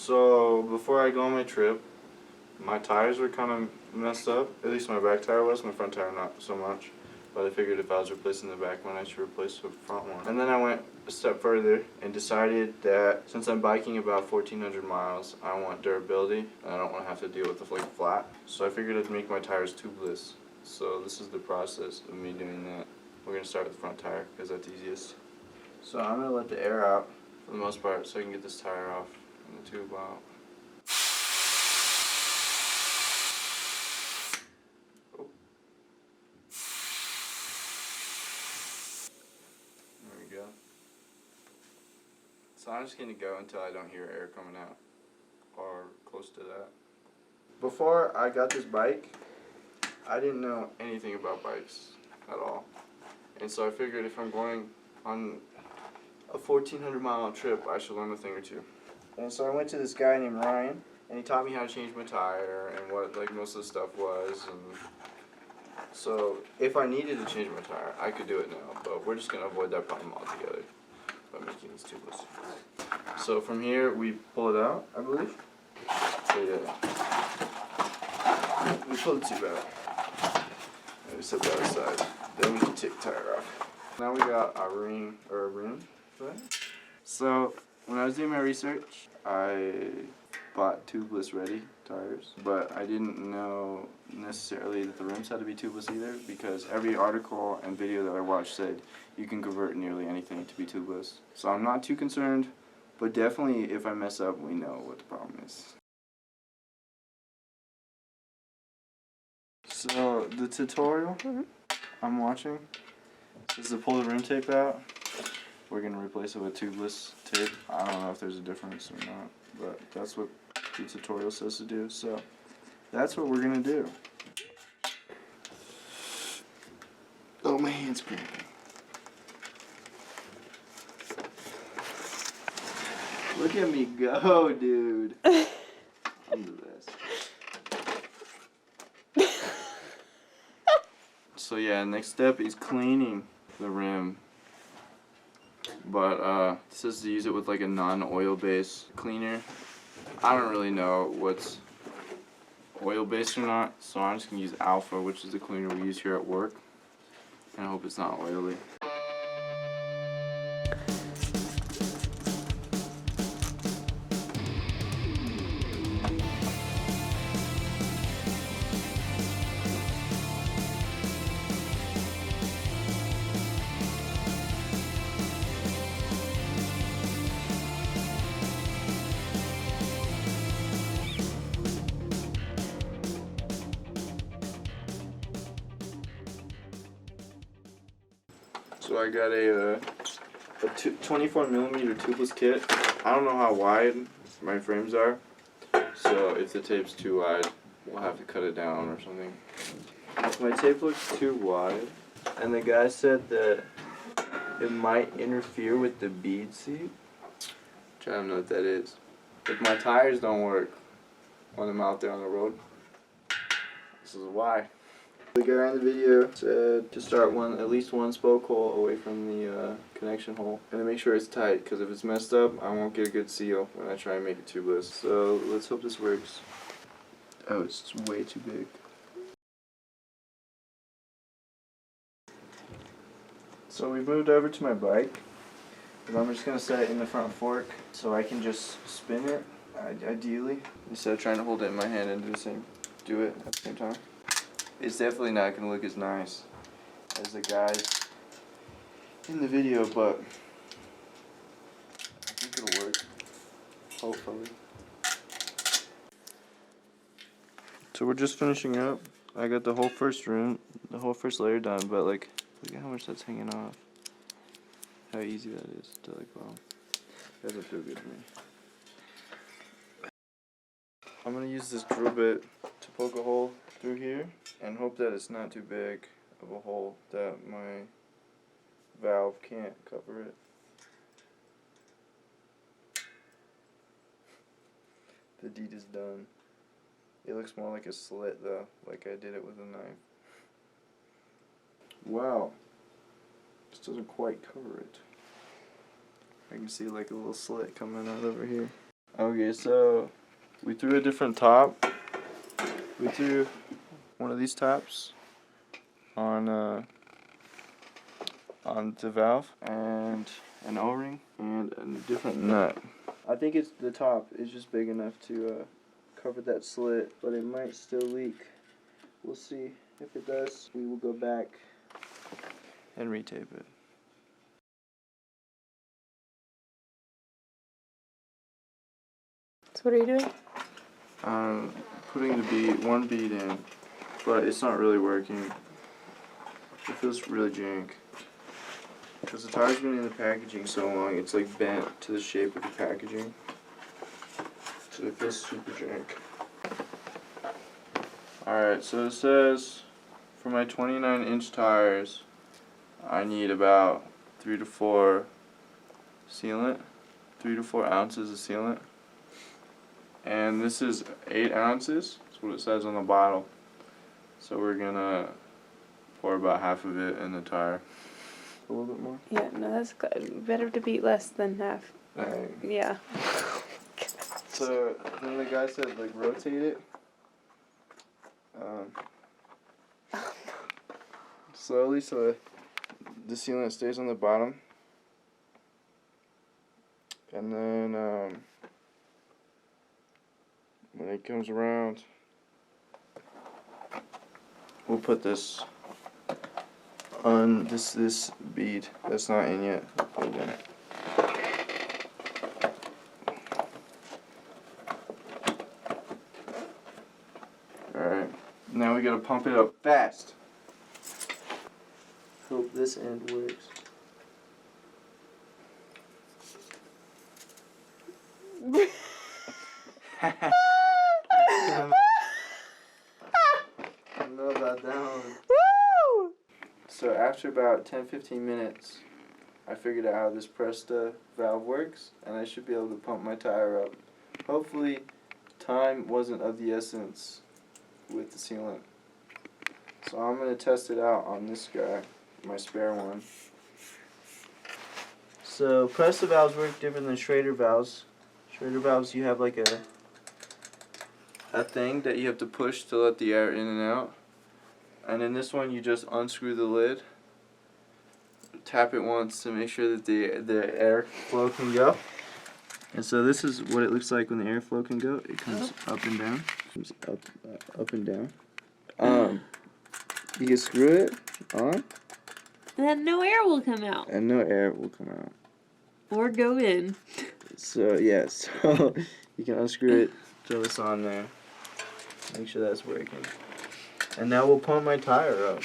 So before I go on my trip, my tires were kind of messed up. At least my back tire was, my front tire not so much. But I figured if I was replacing the back one, I should replace the front one. And then I went a step further and decided that since I'm biking about 1,400 miles, I want durability and I don't want to have to deal with the flake flat. So I figured I'd make my tires tubeless. So this is the process of me doing that. We're going to start with the front tire because that's easiest. So I'm going to let the air out for the most part so I can get this tire off and the tube out. There we go. So I'm just going to go until I don't hear air coming out or close to that. Before I got this bike, I didn't know anything about bikes at all. And so I figured if I'm going on a 1,400 mile trip, I should learn a thing or two. And so I went to this guy named Ryan, and he taught me how to change my tire and what like most of the stuff was. And so if I needed to change my tire, I could do it now, but we're just going to avoid that problem altogether by making these tubeless. So from here, we pull it out, I believe. So yeah, we pull the tube out. And we set that aside. Then we can take the tire off. Now we got our ring, or a rim. So when I was doing my research, I bought tubeless ready tires, but I didn't know necessarily that the rims had to be tubeless either, because every article and video that I watched said you can convert nearly anything to be tubeless. So I'm not too concerned, but definitely if I mess up, we know what the problem is. So the tutorial I'm watching is to pull the rim tape out. We're going to replace it with tubeless tape. I don't know if there's a difference or not, but that's what the tutorial says to do. So that's what we're going to do. Oh, my hand's cramping. Look at me go, dude. I'm the best. So yeah, next step is cleaning the rim. But it says to use it with like a non-oil based cleaner. I don't really know what's oil based or not, so I'm just gonna use Alpha, which is the cleaner we use here at work, and I hope it's not oily. So I got a 24mm tubeless kit. I don't know how wide my frames are, so if the tape's too wide, we'll have to cut it down or something. My tape looks too wide, and the guy said that it might interfere with the bead seat, which I don't know what that is. If my tires don't work when I'm out there on the road, this is why. The guy in the video said to start at least one spoke hole away from the connection hole and to make sure it's tight, because if it's messed up, I won't get a good seal when I try and make it tubeless. So let's hope this works. Oh, it's way too big. So we've moved over to my bike, and I'm just going to set it in the front fork so I can just spin it, ideally, instead of trying to hold it in my hand and do it at the same time. It's definitely not going to look as nice as the guys in the video, but I think it'll work, hopefully. So we're just finishing up. I got the whole first layer done, but like, look at how much that's hanging off. How easy that is to like, well, it doesn't feel good to me. I'm going to use this drill bit to poke a hole through here and hope that it's not too big of a hole that my valve can't cover it. The deed is done. It looks more like a slit though, like I did it with a knife. Wow. This doesn't quite cover it. I can see like a little slit coming out over here. Okay, so we threw a different top. We threw one of these tops on the valve and an O-ring and a different nut. I think it's the top is just big enough to cover that slit, but it might still leak. We'll see. If it does, we will go back and retape it. So what are you doing? Putting one bead in, but it's not really working. It feels really jank. Because the tire's been in the packaging so long, it's like bent to the shape of the packaging. So it feels super jank. Alright, so it says for my 29-inch tires, I need about 3 to 4 sealant, 3 to 4 ounces of sealant. And this is 8 ounces, that's what it says on the bottle. So we're gonna pour about half of it in the tire. A little bit more? Yeah, no, that's good. Better to be less than half. Right. Yeah. So then the guy said, like, rotate it. Slowly so the sealant stays on the bottom. And then when it comes around, we'll put this on this bead that's not in yet. Put it in. Alright, now we gotta pump it up fast. Hope this end works. I don't know about that one. Woo! So after about 10-15 minutes, I figured out how this Presta valve works, and I should be able to pump my tire up. Hopefully, time wasn't of the essence with the sealant. So I'm going to test it out on this guy, my spare one. So Presta valves work different than Schrader valves. Schrader valves, you have like a thing that you have to push to let the air in and out. And in this one, you just unscrew the lid, tap it once to make sure that the air flow can go. And so this is what it looks like when the airflow can go. It comes up and down. Comes up and down. You can screw it on. And then no air will come out. And no air will come out. Or go in. So yeah, so you can unscrew it, throw this on there, make sure that's working. And now we'll pump my tire up.